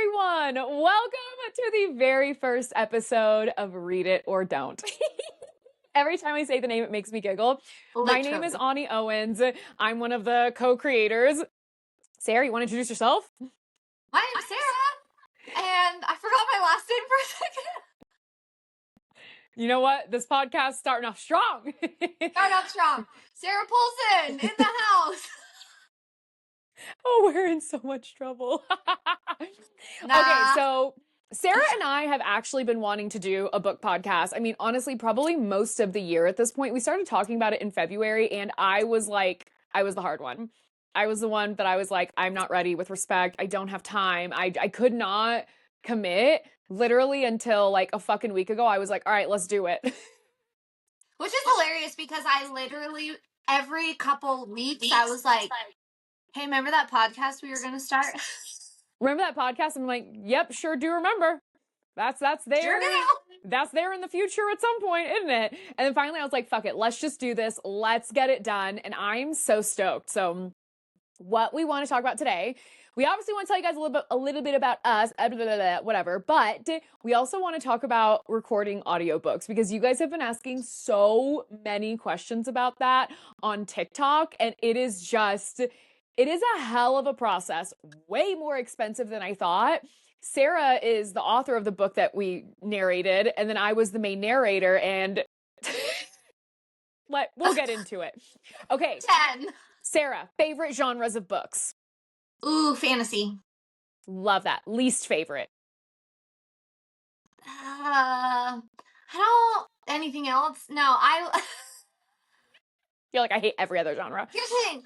everyone. Welcome to the very first episode of Read It or Don't. Every time I say the name, it makes me giggle. My name is Ani Owens. I'm one of the co-creators. Sarah, you want to introduce yourself? My name's Sarah, and I forgot my last name for a second. You know what? This podcast's starting off strong. Starting off strong. Sarah Paulson in the house. Oh, we're in so much trouble. Okay, so Sarah and I have actually been wanting to do a book podcast. I mean, honestly, probably most of the year at this point. We started talking about it in February, and I was the hard one. I was the one that I was like, I'm not ready with respect. I don't have time. I could not commit literally until like a fucking week ago. I was like, all right, let's do it. Which is hilarious because I literally, every couple weeks, I was like, hey, remember that podcast we were going to start? Remember that podcast? I'm like, yep, sure do remember. That's there. Sure do. That's there in the future at some point, isn't it? And then finally I was like, fuck it, let's just do this. Let's get it done. And I'm so stoked. So what we want to talk about today, we obviously want to tell you guys a little bit about us, whatever, but we also want to talk about recording audiobooks because you guys have been asking so many questions about that on TikTok, and it is a hell of a process, way more expensive than I thought. Sarah is the author of the book that we narrated, and then I was the main narrator, and we'll get into it. Okay. 10. Sarah, favorite genres of books? Ooh, fantasy. Love that. Least favorite? I don't, anything else? No, You're like, I hate every other genre. Here's the thing.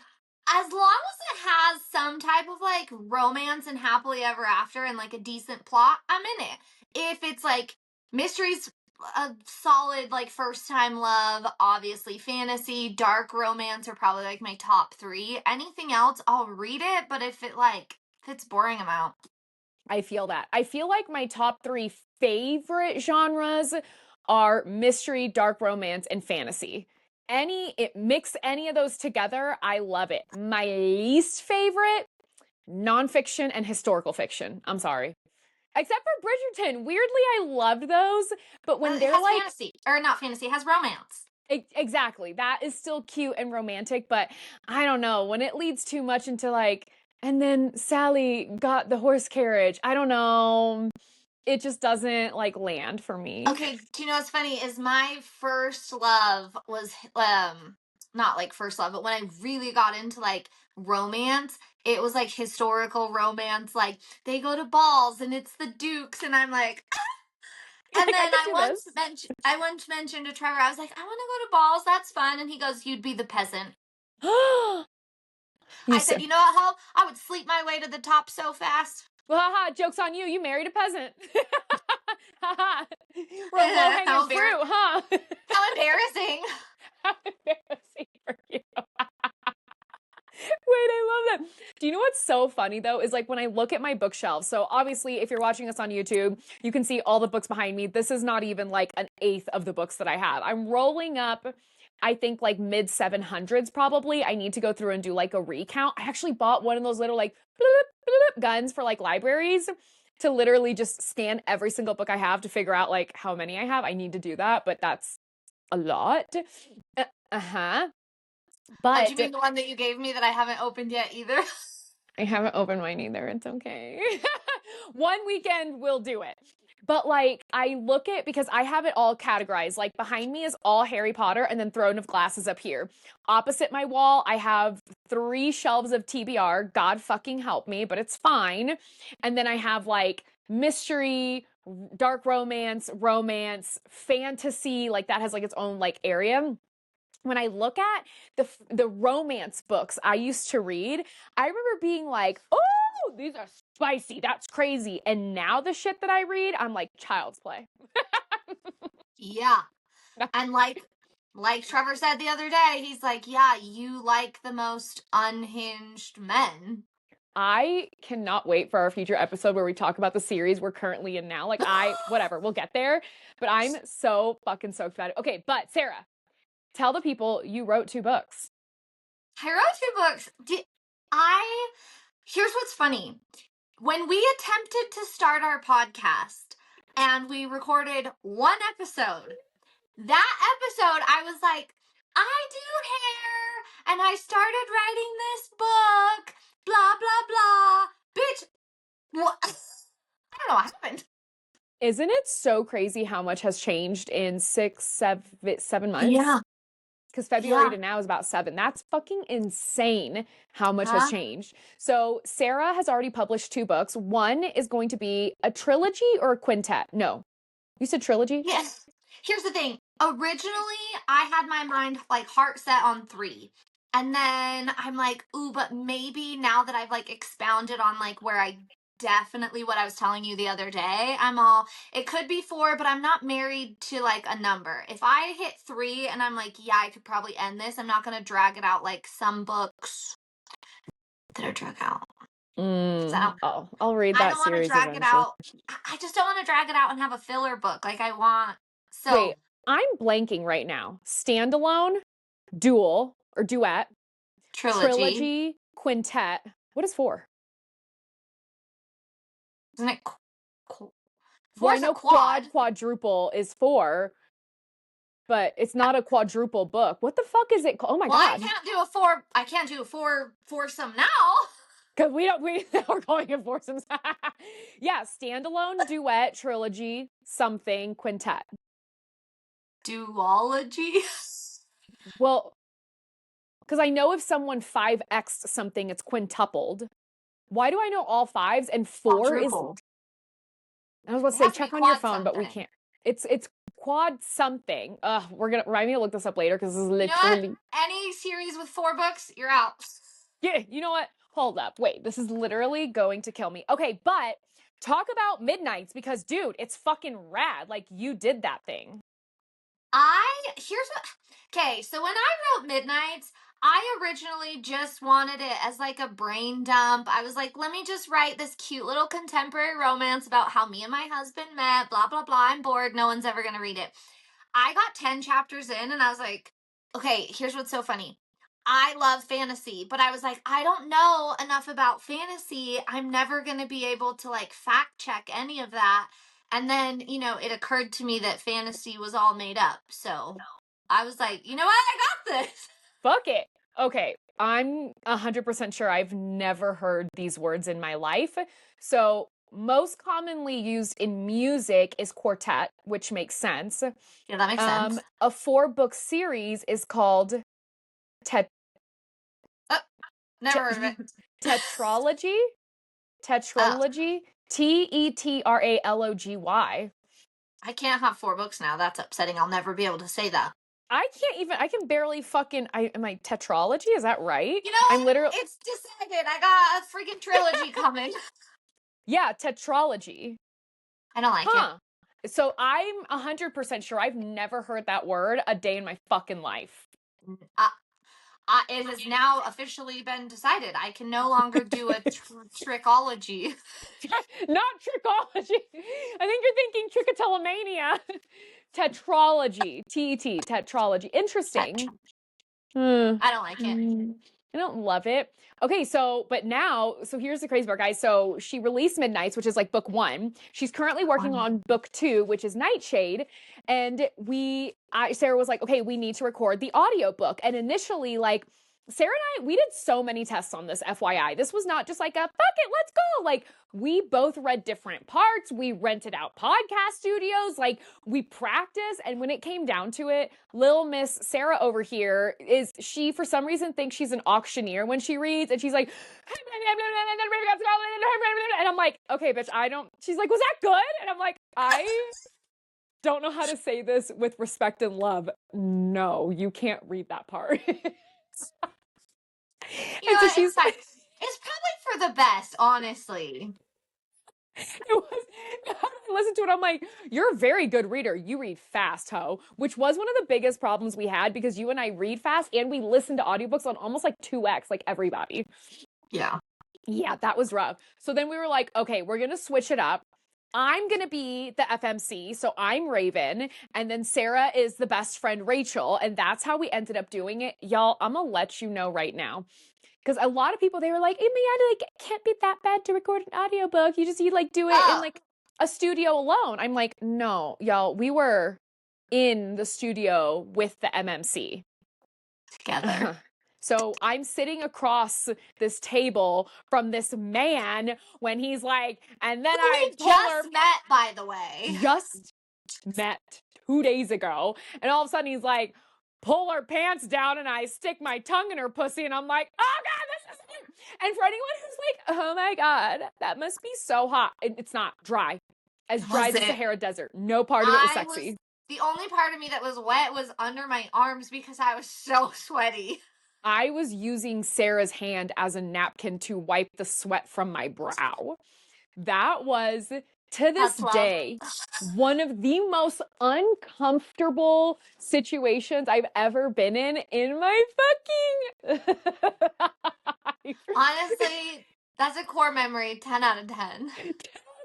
As long as it has some type of like romance and happily ever after and like a decent plot, I'm in it. If it's like mysteries, a solid like first time love, obviously fantasy, dark romance are probably like my top 3. Anything else, I'll read it, but if it's boring, I'm out. I feel that. I feel like my top 3 favorite genres are mystery, dark romance, and fantasy. Mix any of those together, I love it. My least favorite, nonfiction and historical fiction. I'm sorry. Except for Bridgerton. Weirdly, I loved those, but when they're like fantasy, or not fantasy, it has romance. Exactly. That is still cute and romantic, but I don't know, when it leads too much into like, and then Sally got the horse carriage, I don't know. It just doesn't like land for me. Okay, do you know what's funny is my first love was not like first love, but when I really got into like romance, it was like historical romance, like they go to balls and it's the dukes and I'm like and then I once mentioned to Trevor, I was like, I want to go to balls, that's fun, and he goes, you'd be the peasant. I said, you know what, Ho? I would sleep my way to the top so fast. Well, haha, joke's on you. You married a peasant. Haha. We're low-hanging fruit, huh? How embarrassing. How embarrassing for you. Wait, I love that. Do you know what's so funny, though, is like when I look at my bookshelf. So obviously, if you're watching us on YouTube, you can see all the books behind me. This is not even like an eighth of the books that I have. I'm rolling up, I think like mid 700s probably. I need to go through and do like a recount. I actually bought one of those little like bloop, bloop, guns for like libraries to literally just scan every single book I have to figure out like how many I have. I need to do that, but that's a lot. But do you mean the one that you gave me that I haven't opened yet either? I haven't opened mine either. It's okay. One weekend we'll do it. But like I look at, because I have it all categorized, like behind me is all Harry Potter and then Throne of Glass is up here. Opposite my wall, I have 3 shelves of TBR. God fucking help me, but it's fine. And then I have like mystery, dark romance, fantasy, like that has like its own like area. When I look at the romance books I used to read, I remember being like, oh, these are spicy. That's crazy. And now the shit that I read, I'm like child's play. Yeah. And like Trevor said the other day, he's like, yeah, you like the most unhinged men. I cannot wait for our future episode where we talk about the series we're currently in now. Like whatever, we'll get there. But I'm so fucking stoked about it. Okay, but Sarah, tell the people you wrote 2 books. I wrote 2 books. Here's what's funny. when we attempted to start our podcast and we recorded one episode, that episode I was like, I do hair and I started writing this book, blah, blah, blah. Bitch, what? I don't know what happened. Isn't it so crazy how much has changed in 7 months? Yeah. Because February to now is about 7. That's fucking insane how much has changed. So Sarah has already published 2 books. One is going to be a trilogy or a quintet. No, you said trilogy? Yes. Here's the thing. Originally, I had my mind like heart set on 3. And then I'm like, ooh, but maybe now that I've like expounded on like where I definitely what I was telling you the other day, I'm all, it could be 4, but I'm not married to like a number. If I hit 3 and I'm like, yeah, I could probably end this, I'm not going to drag it out like some books that are drug out. I'll read that I don't want to series drag it eventually. out. I just don't want to drag it out and have a filler book. Like I want. So Wait, I'm blanking right now. Standalone, dual or duet, trilogy, quintet. What is 4? Isn't it? Well, I Four's a know quad. quadruple is 4, but it's not a quadruple book. What the fuck is it called? Oh my Well, God. I can't do a 4. I can't do a 4 foursome now. Because we're calling it foursomes. Yeah, standalone, duet, trilogy, something, quintet. Duology. Well, because I know if someone 5x something, it's quintupled. Why do I know all 5s and 4 is? Quadrupled. I was about to It say has to be check on your quad phone, but we something. can't. It's quad something. We're gonna remind me to look this up later because this is You know what? literally. Any series with 4 books, you're out. Yeah, you know what? Hold up. Wait, this is literally going to kill me. Okay, but talk about Midnights because, dude, it's fucking rad. Like, you did that thing. Here's what. Okay, so when I wrote Midnights, I originally just wanted it as like a brain dump. I was like, let me just write this cute little contemporary romance about how me and my husband met, blah, blah, blah. I'm bored. No one's ever going to read it. I got 10 chapters in and I was like, okay, here's what's so funny. I love fantasy, but I was like, I don't know enough about fantasy. I'm never going to be able to like fact check any of that. And then, it occurred to me that fantasy was all made up. So I was like, you know what? I got this. Fuck it. Okay, I'm 100% sure I've never heard these words in my life. So, most commonly used in music is quartet, which makes sense. Yeah, that makes sense. A 4-book series is called Never heard of it. tetralogy. Tetralogy. Tetralogy. I can't have 4 books now. That's upsetting. I'll never be able to say that. I can barely fucking, am I tetralogy? Is that right? You know, I'm literally, it's decided. I got a freaking trilogy coming. yeah, tetralogy. I don't like it. So I'm 100% sure I've never heard that word a day in my fucking life. It has now officially been decided. I can no longer do a trichology. Not trichology. I think you're thinking trichotillomania. Tetralogy. T-E-T. Tetralogy. Interesting. I don't like it. I don't love it. Okay, so here's the crazy part, guys. So she released Midnights, which is like book 1. She's currently working on book 2, which is Nightshade. And Sarah was like, okay, we need to record the audiobook. And initially, like, Sarah and I, we did so many tests on this, FYI. This was not just like a, fuck it, let's go. Like, we both read different parts. We rented out podcast studios. Like, we practiced. And when it came down to it, Lil Miss Sarah over here she, for some reason, thinks she's an auctioneer when she reads. And she's like, and I'm like, okay, bitch, she's like, was that good? And I'm like, I don't know how to say this with respect and love. No, you can't read that part. You know what? It's probably for the best, honestly. I listened to it. I'm like, you're a very good reader. You read fast, ho, which was one of the biggest problems we had because you and I read fast and we listen to audiobooks on almost like 2x, like everybody. Yeah. Yeah, that was rough. So then we were like, okay, we're going to switch it up. I'm going to be the FMC, so I'm Raven, and then Sarah is the best friend Rachel, and that's how we ended up doing it. Y'all, I'm going to let you know right now. Because a lot of people, they were like, "Hey, man, like, it can't be that bad to record an audiobook. You just need like do it in Oh, like a studio alone." I'm like, no, y'all, we were in the studio with the MMC. together. So I'm sitting across this table from this man when he's like, and then I We pull her, just met, by the way. just met 2 days ago, and all of a sudden he's like, pull her pants down, and I stick my tongue in her pussy, and I'm like, oh God, this is you. And for anyone who's like, oh my God, that must be so hot. It's not dry. As dry Was as the it? Sahara Desert. No part of it was I was sexy. the only part of me that was wet was under my arms because I was so sweaty. I was using Sarah's hand as a napkin to wipe the sweat from my brow. That was, to this That's love. day, one of the most uncomfortable situations I've ever been in my fucking Honestly, that's a core memory. 10 out of 10.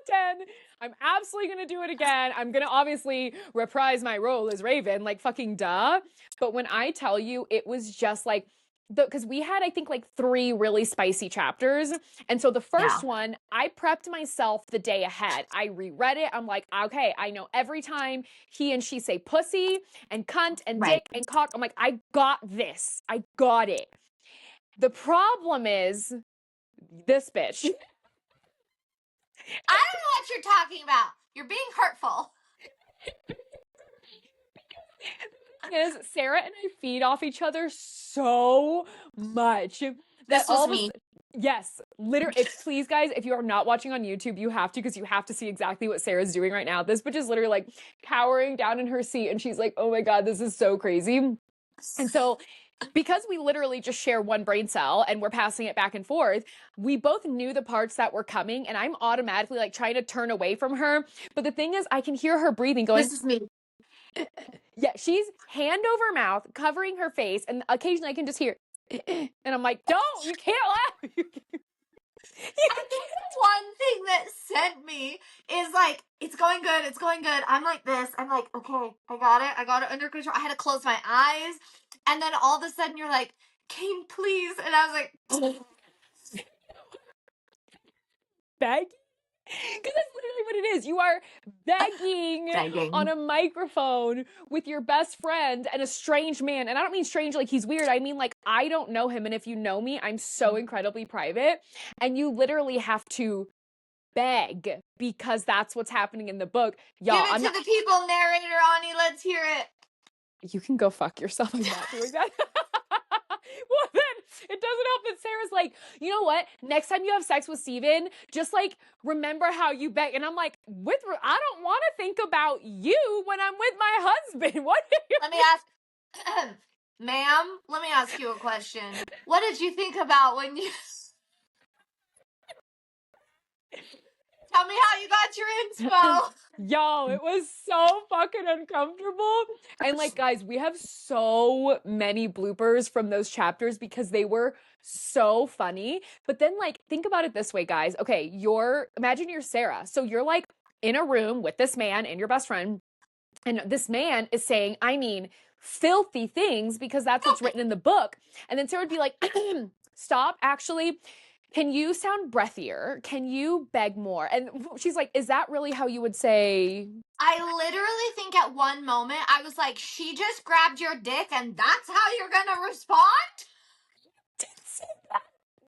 10. I'm absolutely gonna do it again. I'm gonna obviously reprise my role as Raven, like fucking duh. But when I tell you, it was just like because we had, I think, like 3 really spicy chapters. And so the Yeah. first one, I prepped myself the day ahead. I reread it. I'm like, okay, I know every time he and she say pussy and cunt and Right. dick and cock, I'm like, I got this. I got it. The problem is this bitch. I don't know what you're talking about. You're being hurtful. Is Sarah and I feed off each other so much that This was me. yes, literally. If please, guys, if you are not watching on YouTube, you have to, because you have to see exactly what Sarah's doing right now. This bitch is literally like cowering down in her seat, and she's like, "Oh my God, this is so crazy." And so, because we literally just share one brain cell and we're passing it back and forth, we both knew the parts that were coming, and I'm automatically like trying to turn away from her. But the thing is, I can hear her breathing, going, This is me. yeah, she's hand over mouth, covering her face, and occasionally I can just hear, and I'm like, don't, you can't laugh. I think the one thing that sent me is like, it's going good, it's going good. I'm like this. I'm like, okay, I got it under control. I had to close my eyes. And then all of a sudden you're like, Kane, please. And I was like, Begging? Because that's literally what it is. You are begging on a microphone with your best friend and a strange man. And I don't mean strange like he's weird. I mean like I don't know him. And if you know me, I'm so incredibly private. And you literally have to beg because that's what's happening in the book. Y'all, give it to the people, narrator Ani. Let's hear it. You can go fuck yourself. I'm not doing that. Well, then it doesn't help that Sarah's like, you know what? Next time you have sex with Steven, just like remember how you beg. And I'm like, I don't want to think about you when I'm with my husband. What? Let me ask, ma'am, let me ask you a question. What did you think about when you. Tell me how you got your inspo. Yo, it was so fucking uncomfortable. And like, guys, we have so many bloopers from those chapters because they were so funny. But then like, think about it this way, guys. Okay, imagine you're Sarah. So you're like in a room with this man and your best friend. And this man is saying, I mean, filthy things because that's what's written in the book. And then Sarah would be like, stop, actually. Can you sound breathier? Can you beg more? And she's like, is that really how you would say? I literally think at one moment I was like, she just grabbed your dick and that's how you're gonna respond? Didn't say that.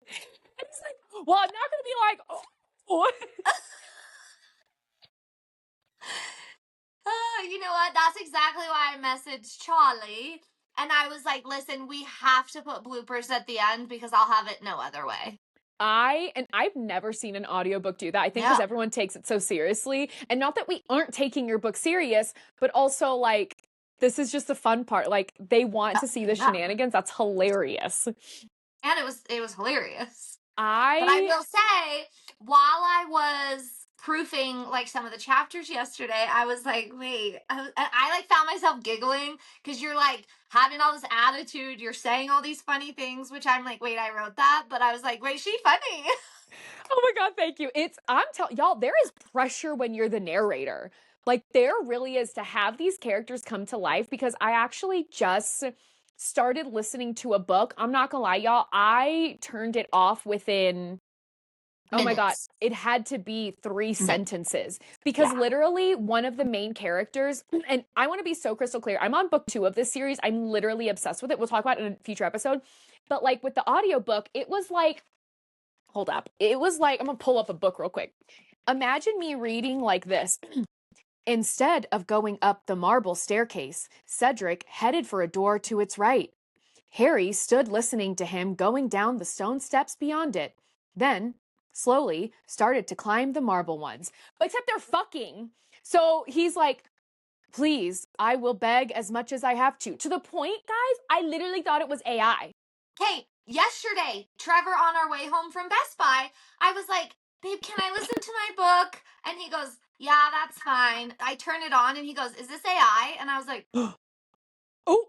And he's like, well, I'm not gonna be like, oh. You know what? That's exactly why I messaged Charlie. And I was like, listen, we have to put bloopers at the end because I'll have it no other way. I've never seen an audiobook do that. I think because everyone takes it so seriously. And not that we aren't taking your book serious, but also like this is just the fun part. Like they want to see the shenanigans. That's hilarious. And it was hilarious. But I will say, while I was proofing like some of the chapters yesterday, I was like, wait, I like found myself giggling because you're like having all this attitude, you're saying all these funny things, which I'm like, wait, I wrote that, but I was like, wait, she funny. Oh my God, thank you. I'm telling y'all, there is pressure when you're the narrator. Like there really is, to have these characters come to life, because I actually just started listening to a book, I'm not gonna lie, y'all, I turned it off within, oh my God, Minutes. it had to be 3 Minutes. sentences because Yeah. literally one of the main characters, and I want to be so crystal clear, I'm on book 2 of this series. I'm literally obsessed with it. We'll talk about it in a future episode. But like with the audiobook, it was like, hold up. It was like, I'm gonna pull up a book real quick. Imagine me reading like this. Instead of going up the marble staircase, Cedric headed for a door to its right. Harry stood listening to him going down the stone steps beyond it. Then, slowly, started to climb the marble ones. Except they're fucking. So he's like, please, I will beg as much as I have to. To the point, guys, I literally thought it was AI. Okay, yesterday, Trevor on our way home from Best Buy, I was like, babe, can I listen to my book? And he goes, yeah, that's fine. I turn it on and he goes, is this AI? And I was like, Oh,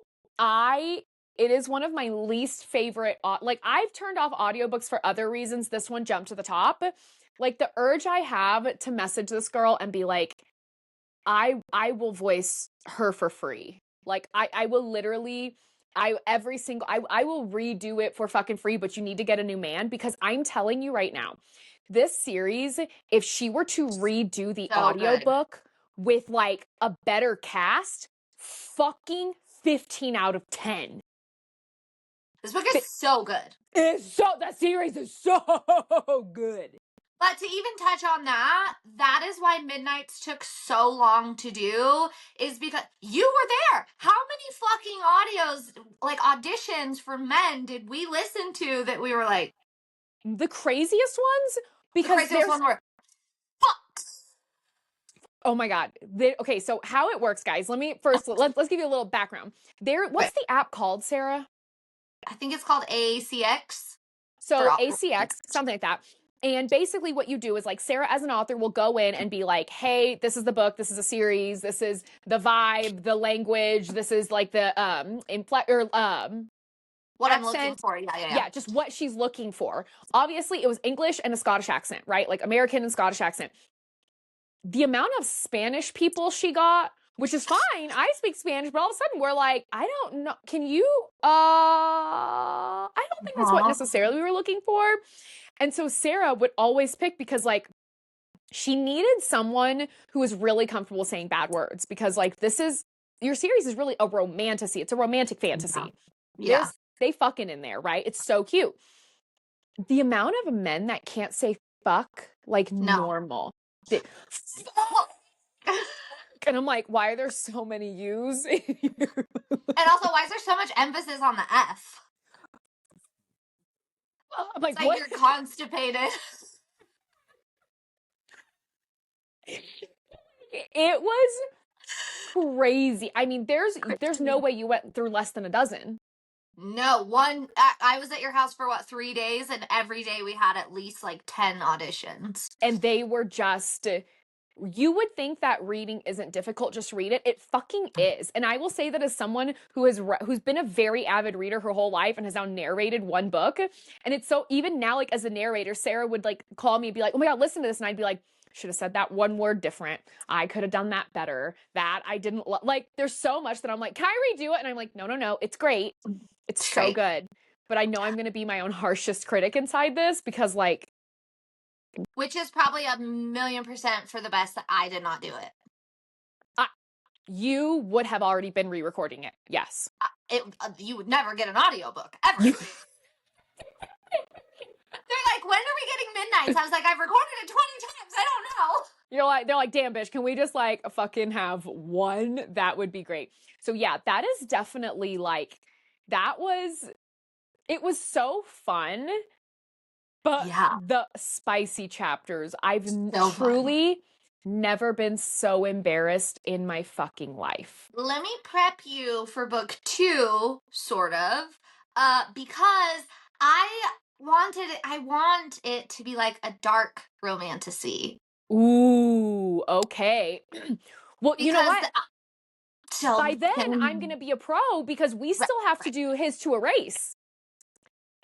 it is one of my least favorite, like I've turned off audiobooks for other reasons. This one jumped to the top. Like the urge I have to message this girl and be like, I will voice her for free. Like I will literally, I will redo it for fucking free, but you need to get a new man because I'm telling you right now, this series, if she were to redo the so good. audiobook with like a better cast, fucking 15 out of 10. This book is so good. That series is so good. But to even touch on that, that is why Midnights took so long to do, is because you were there. How many fucking like auditions for men did we listen to that we were like, The craziest ones? the Because craziest there's, one were, fuck. oh my God. Okay, so how it works, guys. Let's give you a little background. What's the app called, Sarah? I think it's called ACX. So ACX, something like that. And basically what you do is like Sarah as an author will go in and be like, hey, this is the book, this is a series, this is the vibe, the language, this is like the what accent. I'm looking for. Yeah, just what she's looking for. Obviously, it was English and a Scottish accent, right? Like American and Scottish accent. The amount of Spanish people she got, which is fine. I speak Spanish, but all of a sudden we're like, I don't know. Can you, I don't think that's what necessarily we were looking for. And so Sarah would always pick because like she needed someone who was really comfortable saying bad words because like your series is really a romantasy. It's a romantic fantasy. Yeah. They fucking in there, right? It's so cute. The amount of men that can't say fuck like normal. And I'm like, why are there so many U's? And also, why is there so much emphasis on the F? I'm like, it's like you're constipated. It was crazy. I mean, there's no way you went through less than a dozen. No, I was at your house for 3 days, and every day we had at least like 10 auditions. And they were just, you would think that reading isn't difficult, just read it. It fucking is. And I will say that as someone who's been a very avid reader her whole life and has now narrated one book, and it's so, even now, like as a narrator, Sarah would like call me and be like, oh my God, listen to this. And I'd be like, should have said that one word different. I could have done that better. That I didn't like, there's so much that I'm like, can I redo it? And I'm like, no, it's great. It's so good. But I know I'm going to be my own harshest critic inside this because like, which is probably 1,000,000% for the best that I did not do it. You would have already been re-recording it. Yes. You would never get an audiobook ever. They're like, when are we getting Midnights? I was like, I've recorded it 20 times. I don't know. They're like, damn, bitch, can we just like fucking have one? That would be great. So yeah, that is definitely like, it was so fun. But the spicy chapters, I've truly never been so embarrassed in my fucking life. Let me prep you for book 2, sort of, because I want it to be like a dark romantasy. Ooh, okay. Well, because you know what? By then, I'm going to be a pro because we still have to do his to erase.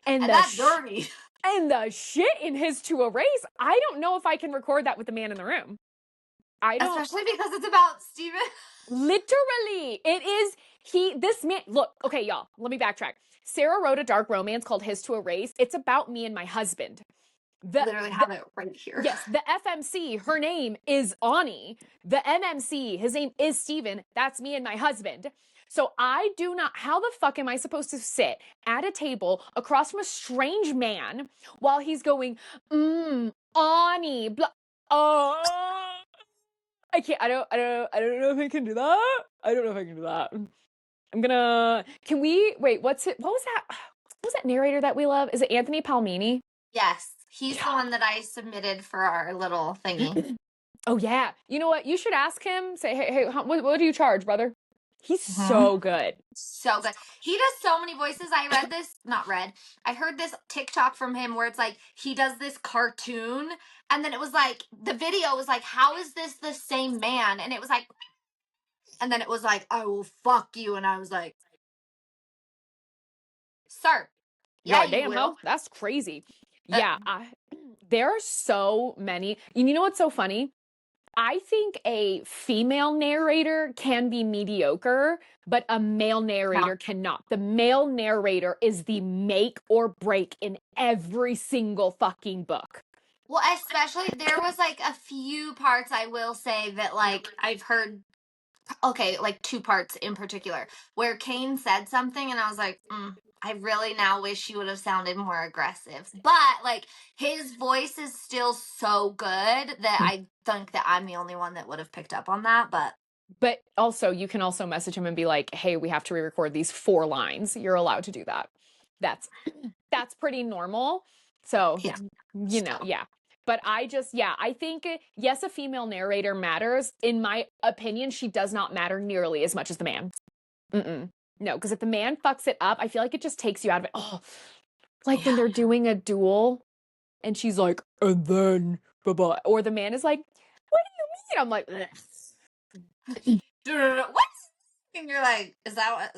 And that's dirty. And the shit in his to erase, I don't know if I can record that with the man in the room. I don't. Especially because it's about Steven. Literally, it is this man. Look, okay, y'all, let me backtrack. Sarah wrote a dark romance called His to Erase. It's about me and my husband. Literally have it right here. Yes, the FMC, her name is Ani. The MMC, his name is Steven. That's me and my husband. So I do not, how the fuck am I supposed to sit at a table across from a strange man while he's going, Ani, blah, I can't, I don't know if I can do that. I don't know if I can do that. Can we, wait, what was that narrator that we love? Is it Anthony Palmini? Yes, he's the one that I submitted for our little thingy. Oh yeah, you know what? You should ask him. Say, hey, what do you charge, brother? He's so good. So good. He does so many voices. I heard this TikTok from him where it's like he does this cartoon, and then it was like the video was like, how is this the same man? And it was like, and then it was like, I will fuck you, and I was like, sir, yeah, God you damn, will. that's crazy. Yeah, there are so many. You know what's so funny? I think a female narrator can be mediocre, but a male narrator cannot. The male narrator is the make or break in every single fucking book. Well, especially there was like a few parts I will say that like I've heard. Okay, like two parts in particular where Kane said something, and I was like, I really now wish he would have sounded more aggressive. But like his voice is still so good that I think that I'm the only one that would have picked up on that. But also, you can also message him and be like, "Hey, we have to re-record these 4 lines." You're allowed to do that. That's pretty normal. So, yeah, yeah. But I think, yes, a female narrator matters. In my opinion, she does not matter nearly as much as the man. No, because if the man fucks it up, I feel like it just takes you out of it. Oh, like when they're doing a duel and she's like, and then, blah, or the man is like, what do you mean? I'm like, what? And you're like, is that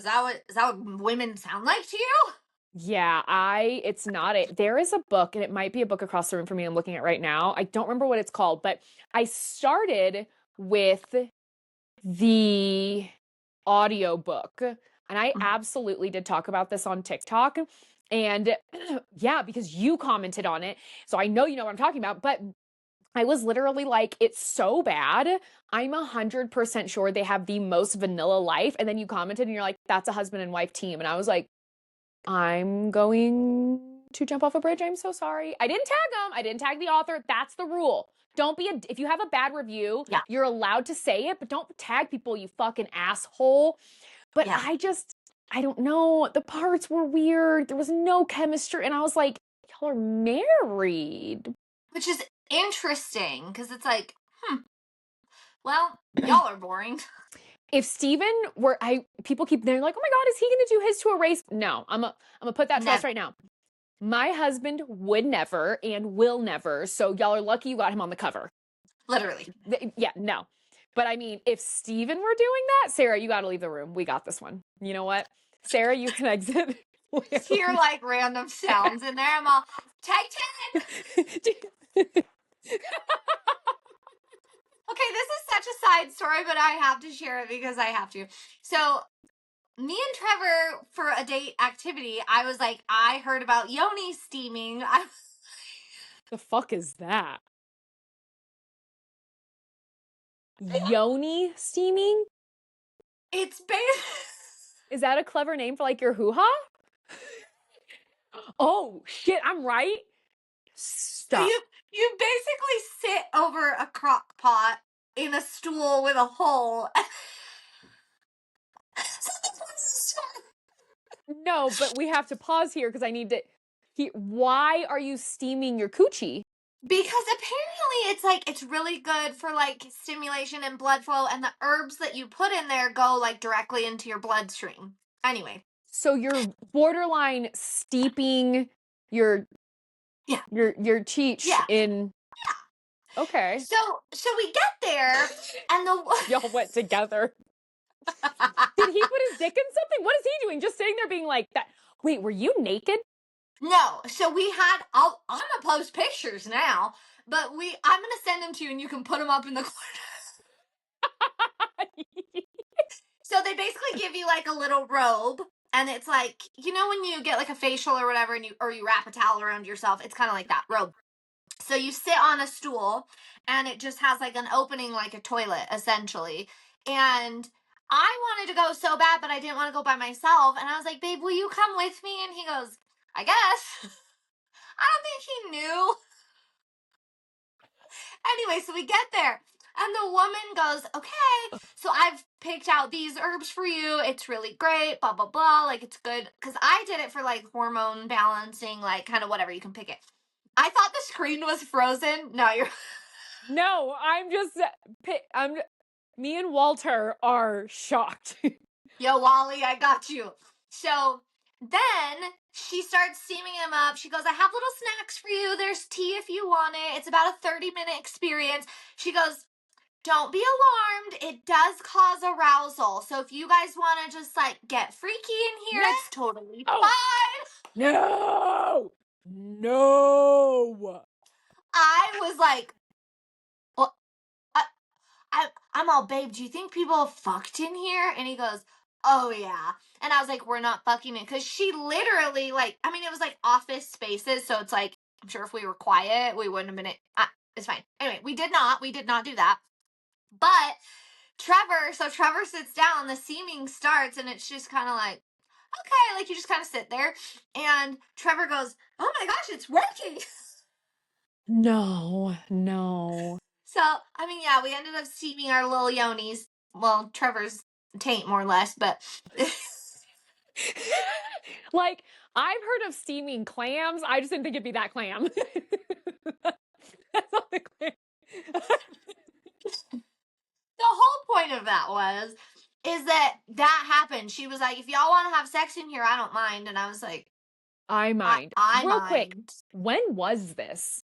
what women sound like to you? yeah, it's not there is a book, and it might be a book across the room from me I'm looking at right now. I don't remember what it's called, but I started with the audiobook, and I absolutely did talk about this on TikTok. And yeah, because you commented on it, so I know you know what I'm talking about, but I was literally like, it's so bad. I'm 100% sure they have the most vanilla life. And then you commented and you're like, that's a husband and wife team. And I was like, I'm going to jump off a bridge. I'm so sorry. I didn't tag them. I didn't tag the author. That's the rule. If you have a bad review, you're allowed to say it, but don't tag people, you fucking asshole. But I don't know. The parts were weird. There was no chemistry. And I was like, y'all are married. Which is interesting because it's like, well, y'all are boring. If Steven were, people keep, they're like, oh my God, is he going to do His to Erase? No, I'm gonna put that to us right now. My husband would never and will never. So y'all are lucky you got him on the cover. Literally. Yeah, no. But I mean, if Steven were doing that, Sarah, you got to leave the room. We got this one. You know what? Sarah, you can exit. Hear like random sounds in there. I'm all, tag 10. Okay, this is such a side story, but I have to share it because I have to. So, me and Trevor, for a date activity, I was like, I heard about yoni steaming. The fuck is that? Yoni steaming? It's Is that a clever name for like your hoo-ha? Oh, shit, I'm right. Stop. You basically sit over a crock pot in a stool with a hole. No, but we have to pause here because I need to. Why are you steaming your coochie? Because apparently it's really good for like stimulation and blood flow, and the herbs that you put in there go like directly into your bloodstream. Anyway. So you're borderline steeping your cheech in. Yeah. Okay. So we get there and y'all went together. Did he put his dick in something? What is he doing? Just sitting there being like that. Wait, were you naked? No. So we had. I'm gonna post pictures now, but I'm gonna send them to you, and you can put them up in the corner. So they basically give you like a little robe, and it's like, you know, when you get like a facial or whatever, and you wrap a towel around yourself, it's kind of like that robe. So you sit on a stool, and it just has like an opening, like a toilet, essentially. And I wanted to go so bad, but I didn't want to go by myself. And I was like, "Babe, will you come with me?" And he goes, "I guess." I don't think he knew. Anyway, so we get there, and the woman goes, "Okay, so I've picked out these herbs for you. It's really great, blah, blah, blah. Like, it's good." Because I did it for like hormone balancing, like kind of whatever. You can pick it. I thought the screen was frozen. No, you're. No, me and Walter are shocked. Yo, Wally, I got you. So then she starts steaming him up. She goes, "I have little snacks for you. There's tea if you want it. It's about a 30-minute experience." She goes, "Don't be alarmed. It does cause arousal. So if you guys want to just like get freaky in here, it's totally fine." No! No! I was like, "Well, I'm all, babe, do you think people fucked in here?" And he goes, "Oh, yeah." And I was like, "We're not fucking it." Because she literally, like, I mean, it was like office spaces. So it's like, I'm sure if we were quiet, we wouldn't have been, it's fine. Anyway, we did not do that. But Trevor sits down, the seaming starts, and it's just kind of like, okay, like you just kind of sit there. And Trevor goes, "Oh my gosh, it's working." No. So, I mean, yeah, we ended up steaming our little yonis. Well, Trevor's taint more or less, but Like, I've heard of steaming clams. I just didn't think it'd be that clam. That's not the clam. the whole point of that is that happened. She was like, "If y'all want to have sex in here, I don't mind." And I was like, I mind. I Real quick, mind. when was this?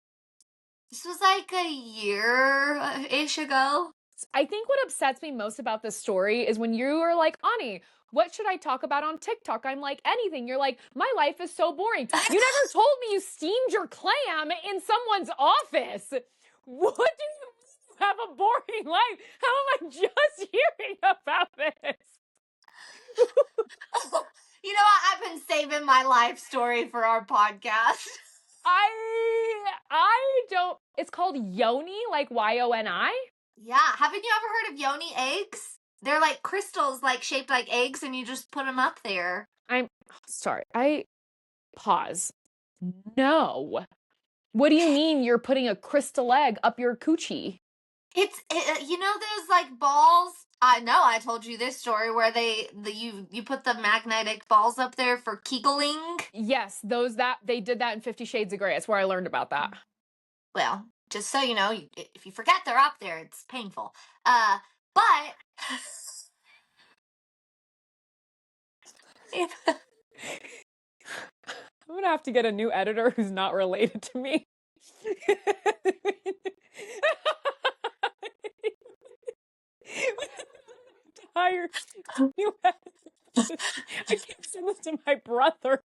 This was like a year-ish ago. I think what upsets me most about this story is when you are like, "Ani, what should I talk about on TikTok?" I'm like, anything. You're like, "My life is so boring." You never told me you steamed your clam in someone's office. What do you have a boring life? How am I just hearing about this? You know what? I've been saving my life story for our podcast. I don't. It's called Yoni, like Yoni. Yeah, haven't you ever heard of yoni eggs? They're like crystals, like shaped like eggs, and you just put them up there. I'm sorry. I pause. No. What do you mean you're putting a crystal egg up your coochie? You know those like balls. I know I told you this story where you put the magnetic balls up there for kegeling. Yes, they did that in 50 Shades of Grey. That's where I learned about that. Well, just so you know, if you forget they're up there, it's painful. But I'm gonna have to get a new editor who's not related to me. Hire new editor. I can't send this to my brother.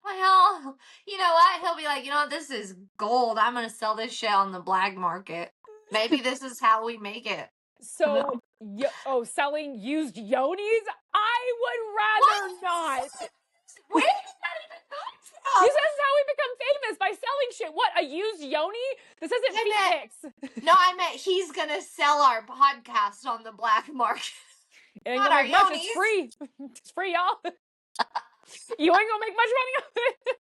well, you know what? He'll be like, "You know what? This is gold. I'm gonna sell this shit on the black market. Maybe this is how we make it." So, selling used yonis? I would rather not. Where did that even come from? This is how we become famous, by selling shit. What, a used yoni? This isn't feet pics. No, I meant he's gonna sell our podcast on the black market. Ain't Not gonna our make much. yonis. It's free. It's free, y'all. You ain't gonna make much money off it.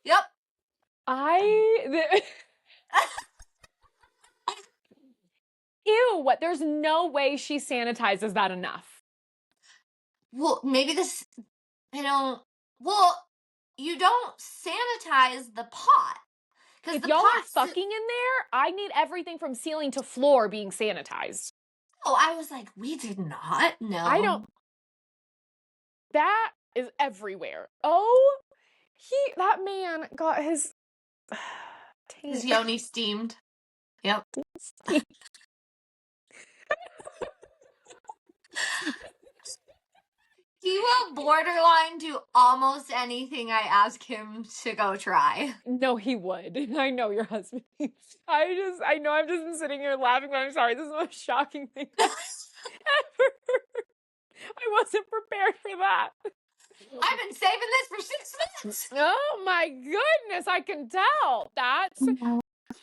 Yep. Ew, what? There's no way she sanitizes that enough. Well, maybe this, well, you don't sanitize the pot. If The y'all pot are fucking in there, I need everything from ceiling to floor being sanitized. Oh, I was like, we did not know. I don't. That is everywhere. Oh, that man got his His yoni steamed. Yep. He will borderline do almost anything I ask him to go try. No, he would. I know your husband. I know I've just been sitting here laughing, but I'm sorry. This is the most shocking thing I've ever heard. I wasn't prepared for that. I've been saving this for 6 months. Oh my goodness, I can tell. That's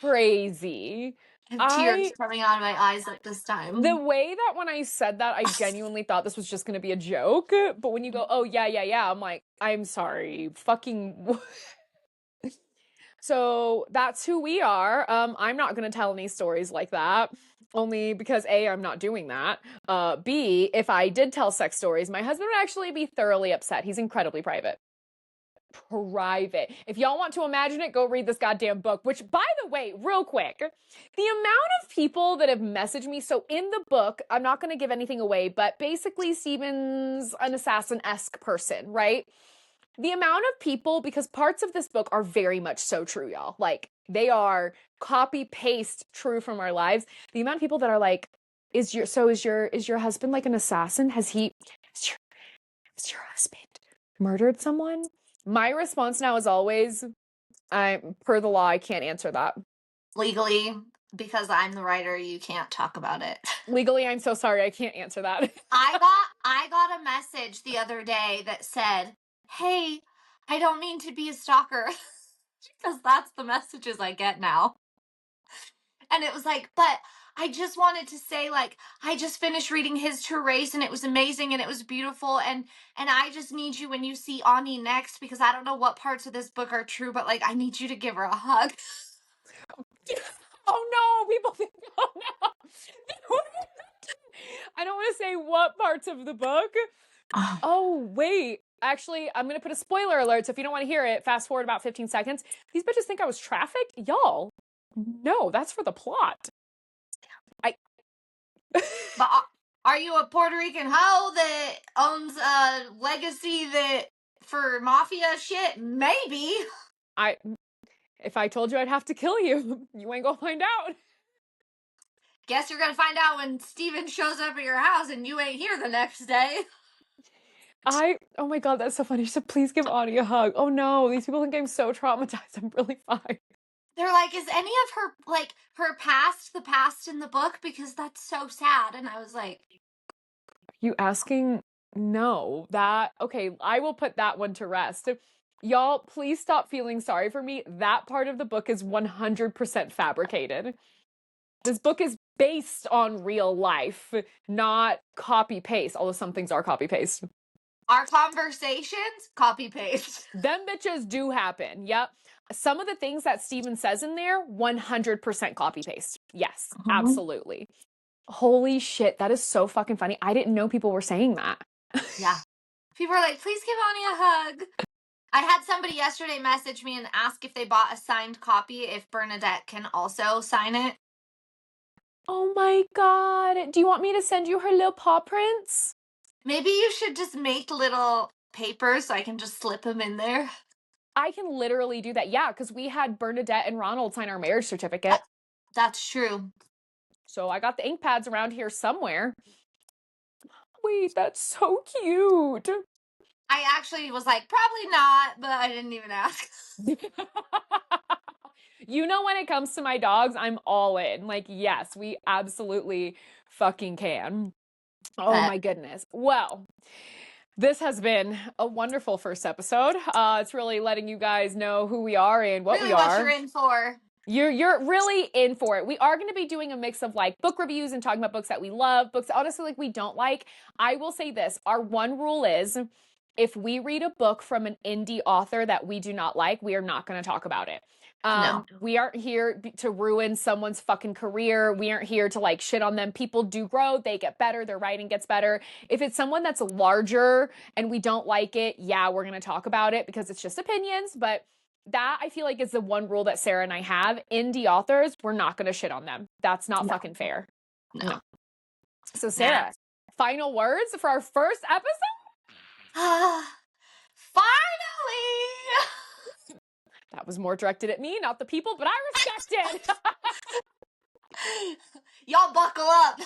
crazy. I have tears coming out of my eyes at this time. The way that when I said that, I genuinely thought this was just going to be a joke. But when you go, oh, yeah, I'm like, I'm sorry. Fucking. So that's who we are. I'm not going to tell any stories like that. Only because A, I'm not doing that. B, if I did tell sex stories, my husband would actually be thoroughly upset. He's incredibly private. If y'all want to imagine it, go read this goddamn book, which, by the way, real quick, the amount of people that have messaged me. So in the book, I'm not going to give anything away, but basically Steven's an assassin-esque person, right? The amount of people, because parts of this book are very much so true, y'all. Like, they are copy paste true from our lives. The amount of people that are like, is your husband like an assassin? Has your husband murdered someone? My response now is always, per the law, I can't answer that. Legally, because I'm the writer, you can't talk about it. Legally, I'm so sorry, I can't answer that. I got a message the other day that said, hey, I don't mean to be a stalker. Because that's the messages I get now. And it was like, but I just wanted to say, like, I just finished reading his To Erase and it was amazing and it was beautiful. And I just need you when you see Ani next, because I don't know what parts of this book are true, but like, I need you to give her a hug. Oh no, people think, oh no. I don't want to say what parts of the book. Oh, wait. Actually, I'm going to put a spoiler alert, so if you don't want to hear it, fast forward about 15 seconds. These bitches think I was trafficked? Y'all, no, that's for the plot. But are you a Puerto Rican hoe that owns a legacy that for mafia shit? Maybe. If I told you I'd have to kill you, you ain't gonna find out. Guess you're gonna find out when Steven shows up at your house and you ain't here the next day. Oh my god, that's so funny. She said, please give Audie a hug. Oh no, these people think I'm so traumatized. I'm really fine. They're like, is any of her, like, her past the past in the book? Because that's so sad. And I was like, you asking? No. Okay, I will put that one to rest. Y'all, please stop feeling sorry for me. That part of the book is 100% fabricated. This book is based on real life, not copy-paste, although some things are copy-paste. Our conversations, copy-paste. Them bitches do happen, yep. Some of the things that Steven says in there, 100% copy-paste. Yes, absolutely. Holy shit, that is so fucking funny. I didn't know people were saying that. Yeah. People are like, please give Ani a hug. I had somebody yesterday message me and ask if they bought a signed copy, if Bernadette can also sign it. Oh my god. Do you want me to send you her little paw prints? Maybe you should just make little papers so I can just slip them in there. I can literally do that. Yeah, because we had Bernadette and Ronald sign our marriage certificate. That's true. So I got the ink pads around here somewhere. Wait, that's so cute. I actually was like, probably not, but I didn't even ask. You know, when it comes to my dogs, I'm all in. Like, yes, we absolutely fucking can. Oh my goodness. Well, this has been a wonderful first episode. It's really letting you guys know who we are and what we are. What you're in for. You're really in for it. We are going to be doing a mix of like book reviews and talking about books that we love, books honestly like we don't like. I will say this, our one rule is if we read a book from an indie author that we do not like, we are not going to talk about it. No. We aren't here to ruin someone's fucking career. We aren't here to like shit on them. People do grow, they get better, their writing gets better. If it's someone that's larger and we don't like it, yeah, we're going to talk about it because it's just opinions, but that I feel like is the one rule that Sarah and I have. Indie authors, we're not going to shit on them. That's not fucking fair. No. So Sarah, final words for our first episode? Finally! That was more directed at me, not the people, but I respect it. Y'all buckle up.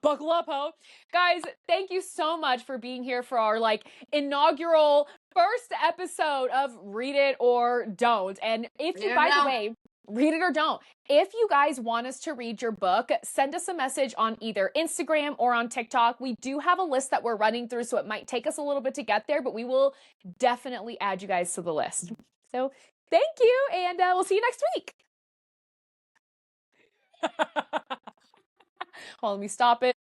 Buckle up, ho. Guys, thank you so much for being here for our like inaugural first episode of Read It or Don't. And if you, by the way, read it or don't. If you guys want us to read your book, send us a message on either Instagram or on TikTok. We do have a list that we're running through, so it might take us a little bit to get there, but we will definitely add you guys to the list. So thank you, and we'll see you next week. Hold on, let me stop it.